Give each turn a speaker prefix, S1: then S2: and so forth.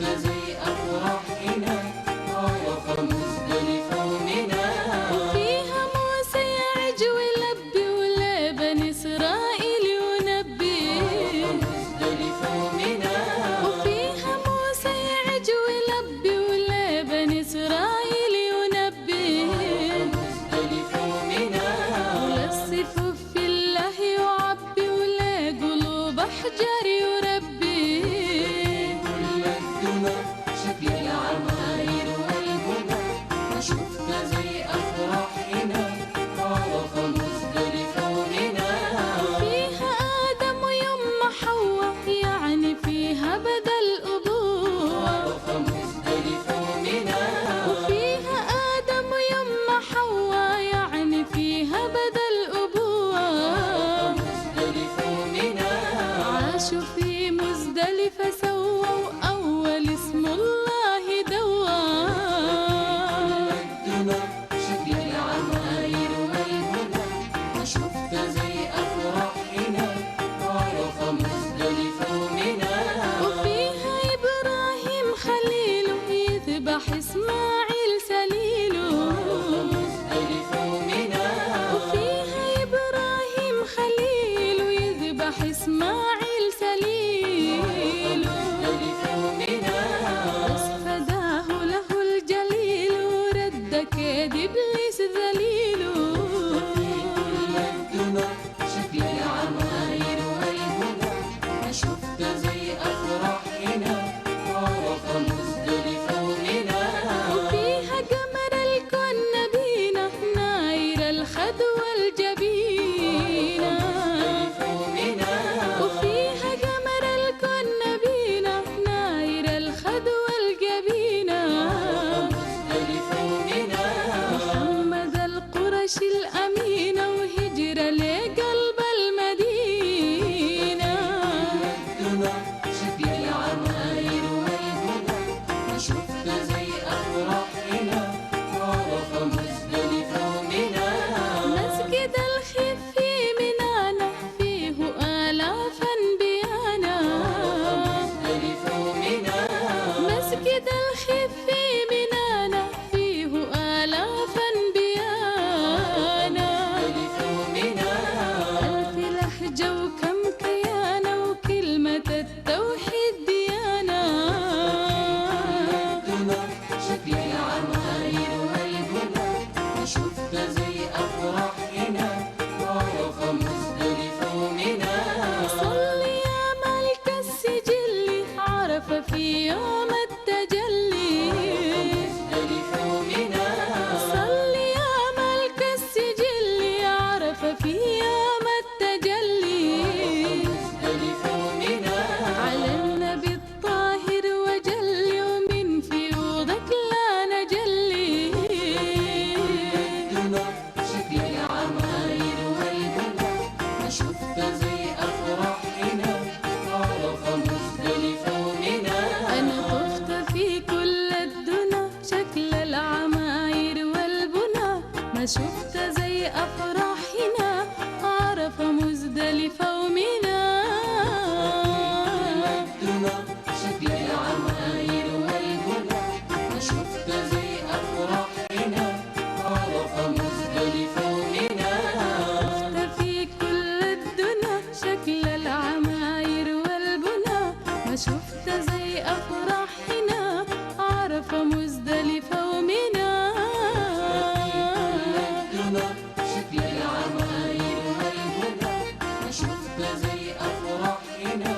S1: زي أفراحنا، عرفة مزدلفة ومنى.
S2: وفيها موسى يعج ويلبي ولا بني إسرائيل ينبي،
S1: عرفة مزدلفة ومنى.
S2: وفيها موسى يعج ويلبي ولا بني إسرائيل ينبي،
S1: مزدلفة ومنى.
S2: ولا الصفوف في الله يعبي ولا قلوب أحجار يربي.
S1: كل الدنى شكل العماير والبنى، ما شفت زي أفراحنا، عرفة مزدلفة ومنى.
S2: فيها آدم ويم حواء يعني فيها بدا الأبوة،
S1: عرفة مزدلفة ومنى.
S2: وفيها آدم ويم حواء يعني فيها بدا الأبوة.
S1: مزدلفة ومنى.
S2: عاشوا في مزدلفة سووا أول اسم الله دوا.
S1: الدنى شكل العماير والبنى، ما شفت زي أفراحنا، عرفة مزدلفة ومنى.
S2: وفيها إبراهيم خليله يذبح إسماعيل سليله،
S1: مزدلفة ومنى.
S2: وفيها إبراهيم خليله يذبح إسماعيل سليله.
S1: مزدلفة ومنى.
S2: بس فداه له الجليل ورد كيد إبليس ذليله.
S1: كل الدنى شكل العماير والبنى، ما شفت زي أفراحنا، عرفة مزدلفة ومنى.
S2: وفيها قمر الكون نبينا ناير الخد والجبينة،
S1: مزدلفة ومنى.
S2: وفيها قمر الكون نبينا ناير الخد والجبينة.
S1: مزدلفة ومنى.
S2: محمد القرشي الأمينة وهجر لقلب المدينة.
S1: الدنى شكل العماير والبنى، ما شفت زي أفراحنا، عرفة مزدلفة ومنى.
S2: مسجد الخيف في منانا فيه آلاف أنبيانا،
S1: مزدلفة ومنى.
S2: مسجد الخيف في منانا فيه آلاف أنبيانا.
S1: مزدلفة ومنى.
S2: ألف لهجة وكم كيانة وكلمة التوحيد ديانة.
S1: الدنى شكل العماير والبنى، ما شفت زي أفراحنا، عرفة مزدلفة ومنى.
S2: صل يا ملك السجل عرف في يوم التجلي،
S1: مزدلفة ومنى.
S2: صل يا ملك السجل عرف في يوم التجلي.
S1: مزدلفة ومنى.
S2: على النبي الطاهر وجل يوم فيوضك لا نجلي.
S1: الدنى شكل العماير والبنى، ما شفت زي أفراحنا، عرفة مزدلفة ومنى.
S2: أنا طفت في كل الدنا شكل العماير والبنى، ما شفت زي أفراحنا عرفة مزدلفة ومنى.
S1: الدنى شكل العماير والبنى، ما شفت زي أفراحنا، عرفة مزدلفة ومنى.
S2: طفت في كل الدنا شكل العماير والبنى، ما شفت زي أفراحنا عرفة مزدلفة ومنى.
S1: الدنى شكل العماير والبنى، ما شفت زي أفراحنا،